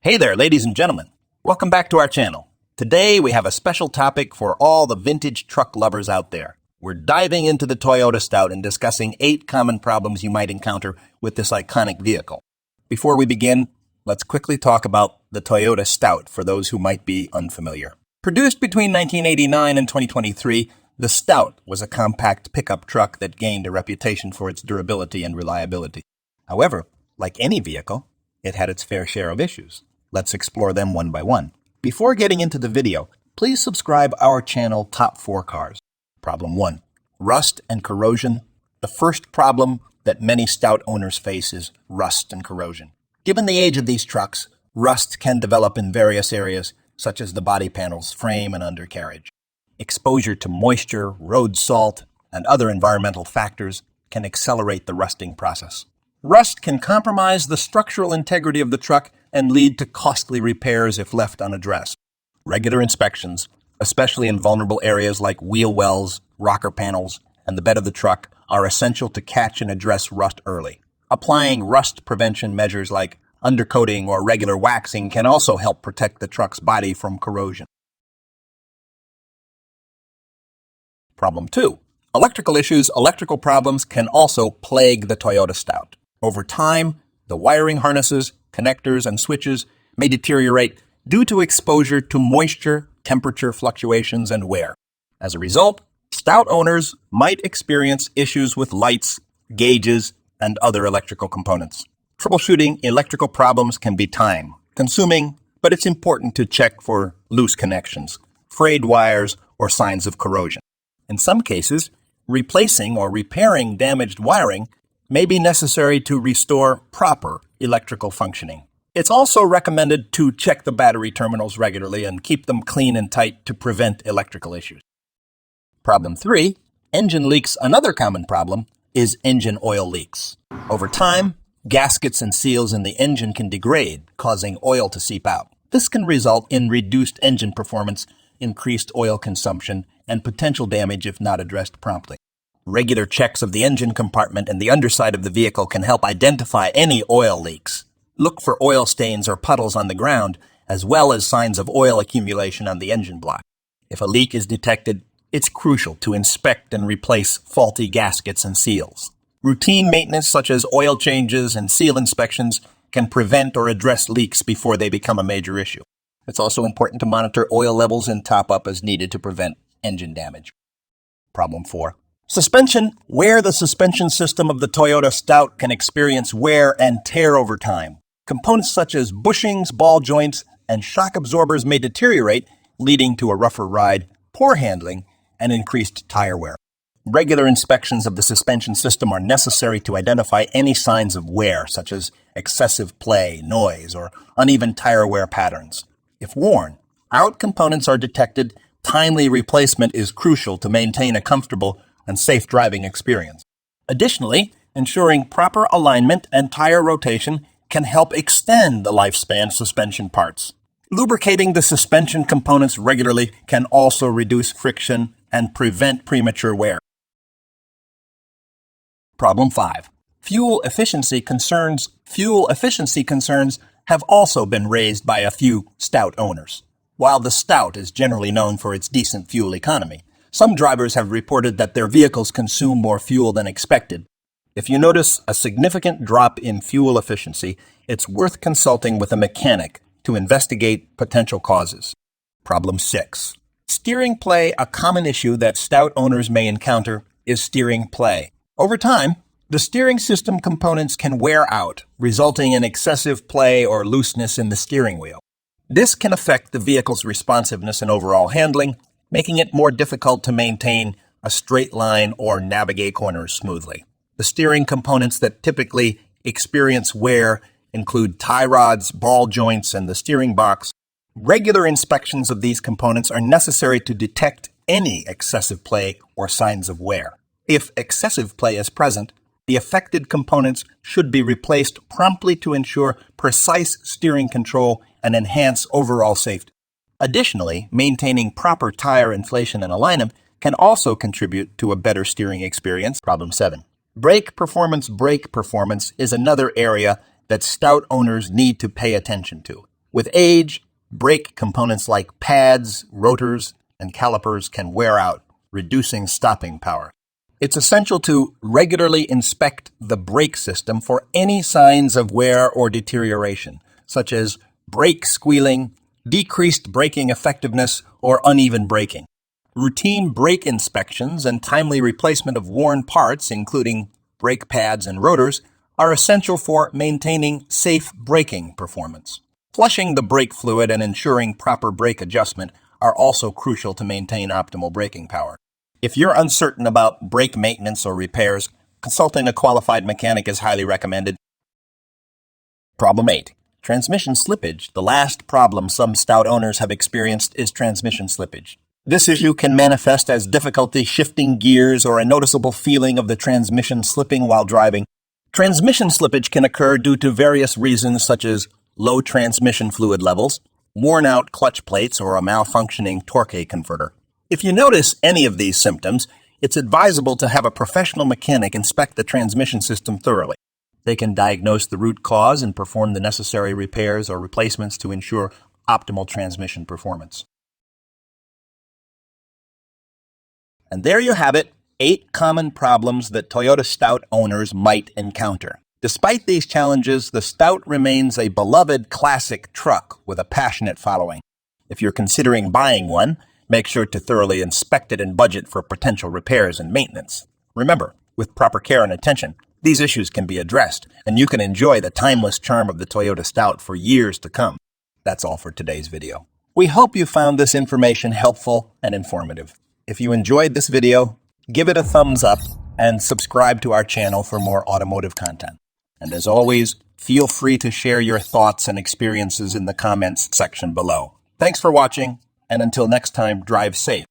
Hey there, ladies and gentlemen. Welcome back to our channel. Today we have a special topic for all the vintage truck lovers out there. We're diving into the Toyota Stout and discussing 8 common problems you might encounter with this iconic vehicle. Before we begin, let's quickly talk about the Toyota Stout for those who might be unfamiliar. Produced between 1989 and 2023, the Stout was a compact pickup truck that gained a reputation for its durability and reliability. However, like any vehicle, it had its fair share of issues. Let's explore them one by one. Before getting into the video, please subscribe our channel Top 4 Cars. Problem 1. Rust and corrosion. The first problem that many Stout owners face is rust and corrosion. Given the age of these trucks, rust can develop in various areas, such as the body panels, frame, and undercarriage. Exposure to moisture, road salt, and other environmental factors can accelerate the rusting process. Rust can compromise the structural integrity of the truck and lead to costly repairs if left unaddressed. Regular inspections, especially in vulnerable areas like wheel wells, rocker panels, and the bed of the truck, are essential to catch and address rust early. Applying rust prevention measures like undercoating or regular waxing can also help protect the truck's body from corrosion. Problem 2. Electrical issues. Electrical problems can also plague the Toyota Stout. Over time, the wiring harnesses, connectors, and switches may deteriorate due to exposure to moisture, temperature fluctuations, and wear. As a result, Stout owners might experience issues with lights, gauges, and other electrical components. Troubleshooting electrical problems can be time-consuming, but it's important to check for loose connections, frayed wires, or signs of corrosion. In some cases, replacing or repairing damaged wiring may be necessary to restore proper electrical functioning. It's also recommended to check the battery terminals regularly and keep them clean and tight to prevent electrical issues. Problem 3. Engine leaks. Another common problem is engine oil leaks. Over time, gaskets and seals in the engine can degrade, causing oil to seep out. This can result in reduced engine performance, increased oil consumption, and potential damage if not addressed promptly. Regular checks of the engine compartment and the underside of the vehicle can help identify any oil leaks. Look for oil stains or puddles on the ground, as well as signs of oil accumulation on the engine block. If a leak is detected, it's crucial to inspect and replace faulty gaskets and seals. Routine maintenance such as oil changes and seal inspections can prevent or address leaks before they become a major issue. It's also important to monitor oil levels and top up as needed to prevent engine damage. Problem 4. Suspension. Where the suspension system of the Toyota Stout can experience wear and tear over time. Components such as bushings, ball joints, and shock absorbers may deteriorate, leading to a rougher ride, poor handling, and increased tire wear. Regular inspections of the suspension system are necessary to identify any signs of wear, such as excessive play, noise, or uneven tire wear patterns. If worn out components are detected, timely replacement is crucial to maintain a comfortable and safe driving experience. Additionally, ensuring proper alignment and tire rotation can help extend the lifespan of suspension parts. Lubricating the suspension components regularly can also reduce friction and prevent premature wear. Problem 5. Fuel efficiency concerns. Fuel efficiency concerns have also been raised by a few Stout owners. While the Stout is generally known for its decent fuel economy, some drivers have reported that their vehicles consume more fuel than expected. If you notice a significant drop in fuel efficiency, it's worth consulting with a mechanic to investigate potential causes. Problem 6. Steering play. A common issue that Stout owners may encounter is steering play. Over time, the steering system components can wear out, resulting in excessive play or looseness in the steering wheel. This can affect the vehicle's responsiveness and overall handling, making it more difficult to maintain a straight line or navigate corners smoothly. The steering components that typically experience wear include tie rods, ball joints, and the steering box. Regular inspections of these components are necessary to detect any excessive play or signs of wear. If excessive play is present, the affected components should be replaced promptly to ensure precise steering control and enhance overall safety. Additionally, maintaining proper tire inflation and alignment can also contribute to a better steering experience. Problem 7. Brake performance. Brake performance is another area that Stout owners need to pay attention to. With age, brake components like pads, rotors, and calipers can wear out, reducing stopping power. It's essential to regularly inspect the brake system for any signs of wear or deterioration, such as brake squealing, decreased braking effectiveness, or uneven braking. Routine brake inspections and timely replacement of worn parts, including brake pads and rotors, are essential for maintaining safe braking performance. Flushing the brake fluid and ensuring proper brake adjustment are also crucial to maintain optimal braking power. If you're uncertain about brake maintenance or repairs, consulting a qualified mechanic is highly recommended. Problem 8. Transmission slippage. The last problem some Stout owners have experienced is transmission slippage. This issue can manifest as difficulty shifting gears or a noticeable feeling of the transmission slipping while driving. Transmission slippage can occur due to various reasons such as low transmission fluid levels, worn-out clutch plates, or a malfunctioning torque converter. If you notice any of these symptoms, it's advisable to have a professional mechanic inspect the transmission system thoroughly. They can diagnose the root cause and perform the necessary repairs or replacements to ensure optimal transmission performance. And there you have it, 8 common problems that Toyota Stout owners might encounter. Despite these challenges, the Stout remains a beloved classic truck with a passionate following. If you're considering buying one, make sure to thoroughly inspect it and budget for potential repairs and maintenance. Remember, with proper care and attention, these issues can be addressed, and you can enjoy the timeless charm of the Toyota Stout for years to come. That's all for today's video. We hope you found this information helpful and informative. If you enjoyed this video, give it a thumbs up and subscribe to our channel for more automotive content. And as always, feel free to share your thoughts and experiences in the comments section below. Thanks for watching, and until next time, drive safe.